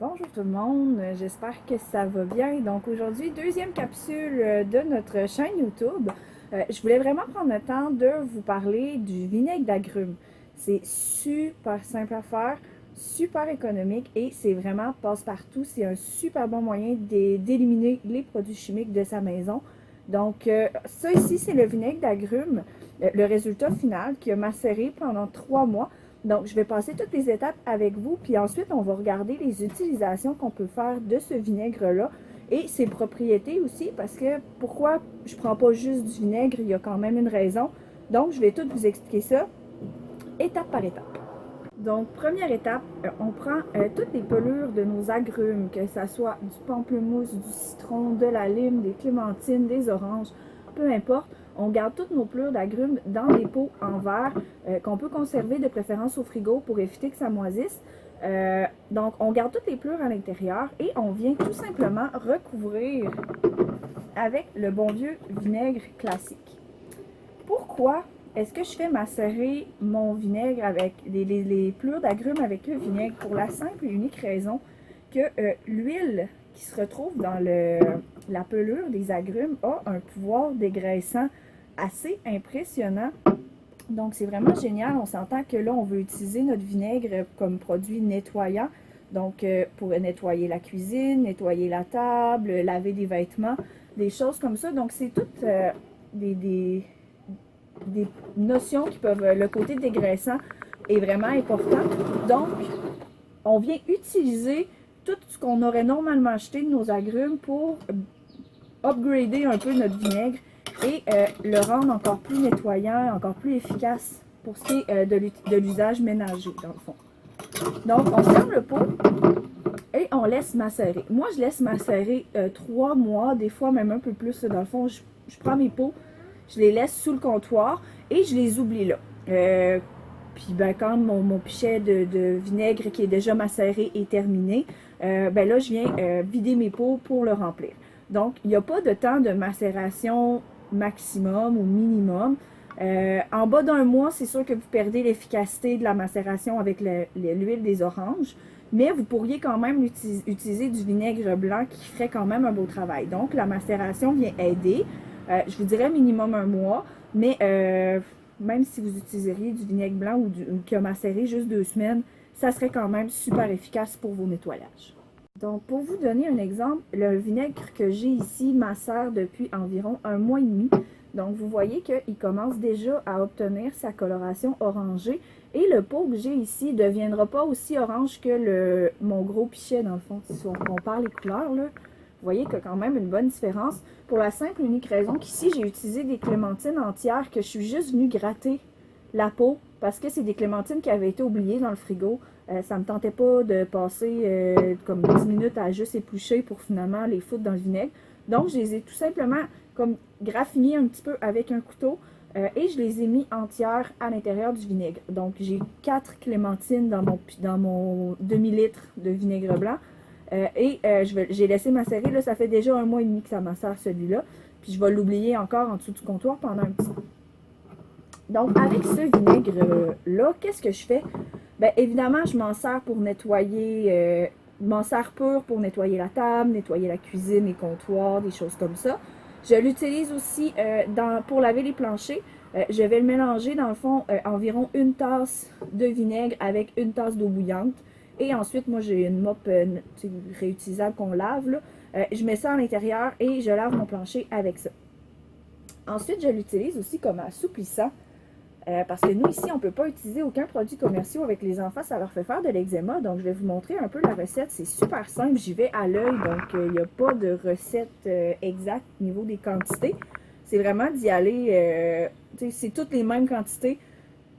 Bonjour tout le monde, j'espère que ça va bien. Donc aujourd'hui, deuxième capsule de notre chaîne YouTube. Je voulais vraiment prendre le temps de vous parler du vinaigre d'agrumes. C'est super simple à faire, super économique et c'est vraiment passe-partout. C'est un super bon moyen d'éliminer les produits chimiques de sa maison. Donc ça ici, c'est le vinaigre d'agrumes, le résultat final qui a macéré pendant 3 mois. Donc, je vais passer toutes les étapes avec vous, puis ensuite, on va regarder les utilisations qu'on peut faire de ce vinaigre-là et ses propriétés aussi, parce que pourquoi je ne prends pas juste du vinaigre, il y a quand même une raison. Donc, je vais tout vous expliquer ça étape par étape. Donc, première étape, on prend toutes les pelures de nos agrumes, que ce soit du pamplemousse, du citron, de la lime, des clémentines, des oranges, peu importe. On garde toutes nos pelures d'agrumes dans des pots en verre qu'on peut conserver de préférence au frigo pour éviter que ça moisisse. Donc, on garde toutes les pelures à l'intérieur et on vient tout simplement recouvrir avec le bon vieux vinaigre classique. Pourquoi est-ce que je fais macérer mon vinaigre avec les pelures d'agrumes avec le vinaigre? Pour la simple et unique raison que l'huile qui se retrouve dans la pelure des agrumes a un pouvoir dégraissant assez impressionnant. Donc, c'est vraiment génial. On s'entend que là, on veut utiliser notre vinaigre comme produit nettoyant. Donc, pour nettoyer la cuisine, nettoyer la table, laver des vêtements, des choses comme ça. Donc, c'est toutes des notions qui peuvent, le côté dégraissant est vraiment important. Donc, on vient utiliser tout ce qu'on aurait normalement acheté de nos agrumes pour upgrader un peu notre vinaigre et le rendre encore plus nettoyant, encore plus efficace pour ce qui est de l'usage ménager, dans le fond. Donc, on ferme le pot et on laisse macérer. Moi, je laisse macérer 3 mois, des fois même un peu plus. Dans le fond, je prends mes pots, je les laisse sous le comptoir et je les oublie là. Puis ben, quand mon pichet de vinaigre qui est déjà macéré est terminé, ben là, je viens vider mes pots pour le remplir. Donc, il n'y a pas de temps de macération maximum ou minimum. En bas d'un mois, c'est sûr que vous perdez l'efficacité de la macération avec l'huile des oranges, mais vous pourriez quand même utiliser du vinaigre blanc qui ferait quand même un beau travail. Donc, la macération vient aider. Je vous dirais minimum un mois, mais même si vous utiliseriez du vinaigre blanc ou qui a macéré juste 2 semaines, ça serait quand même super efficace pour vos nettoyages. Donc, pour vous donner un exemple, le vinaigre que j'ai ici macère depuis environ 1 mois et demi. Donc, vous voyez qu'il commence déjà à obtenir sa coloration orangée. Et le pot que j'ai ici ne deviendra pas aussi orange que mon gros pichet, dans le fond. Si on compare les couleurs, là, vous voyez qu'il y a quand même une bonne différence. Pour la simple et unique raison qu'ici, j'ai utilisé des clémentines entières que je suis juste venue gratter la peau parce que c'est des clémentines qui avaient été oubliées dans le frigo. Ça ne me tentait pas de passer comme 10 minutes à juste éplucher pour finalement les foutre dans le vinaigre. Donc, je les ai tout simplement comme graffinées un petit peu avec un couteau et je les ai mis entières à l'intérieur du vinaigre. Donc, j'ai 4 clémentines dans mon demi-litre de vinaigre blanc. J'ai laissé macérer. Là, ça fait déjà 1 mois et demi que ça macère celui-là. Puis je vais l'oublier encore en dessous du comptoir pendant un petit peu. Donc, avec ce vinaigre-là, qu'est-ce que je fais? Bien, évidemment, je m'en sers pour nettoyer, m'en sers pur pour nettoyer la table, nettoyer la cuisine, les comptoirs, des choses comme ça. Je l'utilise aussi pour laver les planchers. Je vais le mélanger, dans le fond, environ 1 tasse de vinaigre avec 1 tasse d'eau bouillante. Et ensuite, moi, j'ai une mop réutilisable qu'on lave, là. Je mets ça à l'intérieur et je lave mon plancher avec ça. Ensuite, je l'utilise aussi comme assouplissant. Parce que nous, ici, on ne peut pas utiliser aucun produit commercial avec les enfants. Ça leur fait faire de l'eczéma. Donc, je vais vous montrer un peu la recette. C'est super simple. J'y vais à l'œil. Donc, il n'y a pas de recette exacte au niveau des quantités. C'est vraiment d'y aller. C'est toutes les mêmes quantités.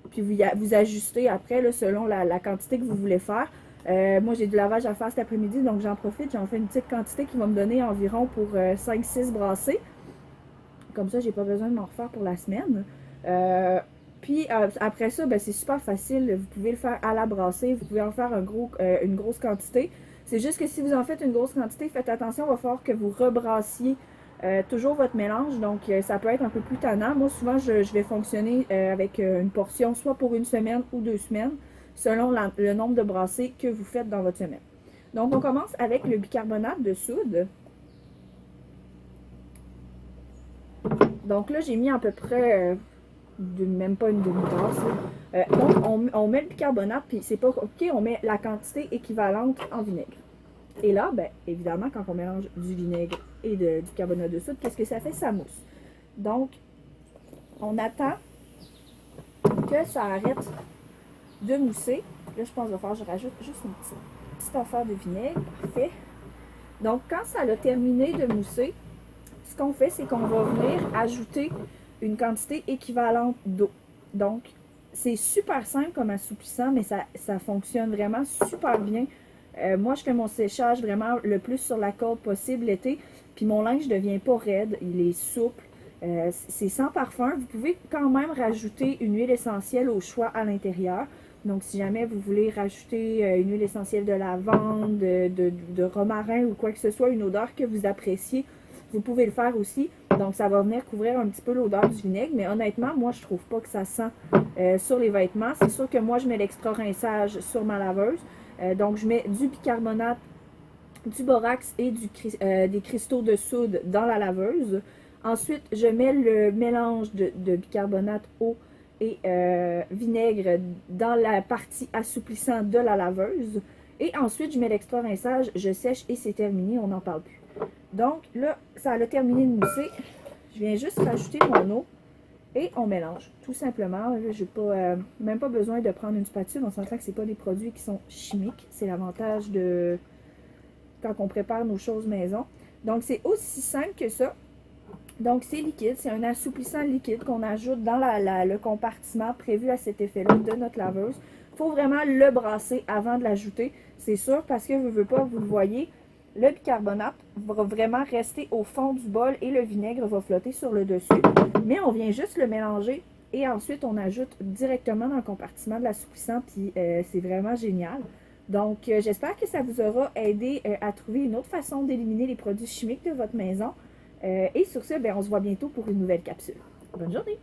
Puis, vous ajustez après là, selon la quantité que vous voulez faire. Moi, j'ai du lavage à faire cet après-midi. Donc, j'en profite. J'en fais une petite quantité qui va me donner environ pour 5-6 brassées. Comme ça, j'ai pas besoin de m'en refaire pour la semaine. Puis après ça, ben, c'est super facile. Vous pouvez le faire à la brassée. Vous pouvez en faire une grosse quantité. C'est juste que si vous en faites une grosse quantité, faites attention, il va falloir que vous rebrassiez toujours votre mélange. Donc, ça peut être un peu plus tannant. Moi, souvent, je vais fonctionner avec une portion, soit pour 1 semaine ou 2 semaines, selon le nombre de brassées que vous faites dans votre semaine. Donc, on commence avec le bicarbonate de soude. Donc là, j'ai mis à peu près, même pas une demi-tasse. Donc, on met le bicarbonate, puis c'est pas OK, on met la quantité équivalente en vinaigre. Et là, ben, évidemment, quand on mélange du vinaigre et du bicarbonate de soude, qu'est-ce que ça fait? Ça mousse. Donc, on attend que ça arrête de mousser. Là, je pense que je rajoute juste une petite affaire de vinaigre. Parfait. Donc, quand ça a terminé de mousser, ce qu'on fait, c'est qu'on va venir ajouter une quantité équivalente d'eau. Donc, c'est super simple comme assouplissant, mais ça fonctionne vraiment super bien. Moi, je fais mon séchage vraiment le plus sur la corde possible l'été, puis mon linge ne devient pas raide, il est souple. C'est sans parfum. Vous pouvez quand même rajouter une huile essentielle au choix à l'intérieur. Donc, si jamais vous voulez rajouter une huile essentielle de lavande, de romarin ou quoi que ce soit, une odeur que vous appréciez, vous pouvez le faire aussi. Donc, ça va venir couvrir un petit peu l'odeur du vinaigre. Mais honnêtement, moi, je trouve pas que ça sent sur les vêtements. C'est sûr que moi, je mets l'extra rinçage sur ma laveuse. Donc, je mets du bicarbonate, du borax et des cristaux de soude dans la laveuse. Ensuite, je mets le mélange de bicarbonate, eau et vinaigre dans la partie assouplissant de la laveuse. Et ensuite, je mets l'extra rinçage, je sèche et c'est terminé, on n'en parle plus. Donc là, ça a terminé de mousser. Je viens juste rajouter mon eau et on mélange, tout simplement. Je n'ai même pas besoin de prendre une spatule. On s'entend que ce n'est pas des produits qui sont chimiques. C'est l'avantage de quand on prépare nos choses maison. Donc, c'est aussi simple que ça. Donc, c'est liquide. C'est un assouplissant liquide qu'on ajoute dans le compartiment prévu à cet effet-là de notre laveuse. Il faut vraiment le brasser avant de l'ajouter. C'est sûr, parce que je ne veux pas, vous le voyez, le bicarbonate va vraiment rester au fond du bol et le vinaigre va flotter sur le dessus. Mais on vient juste le mélanger et ensuite on ajoute directement dans le compartiment de l'assouplissant. Puis c'est vraiment génial. Donc, j'espère que ça vous aura aidé à trouver une autre façon d'éliminer les produits chimiques de votre maison. Et sur ce, ben, on se voit bientôt pour une nouvelle capsule. Bonne journée!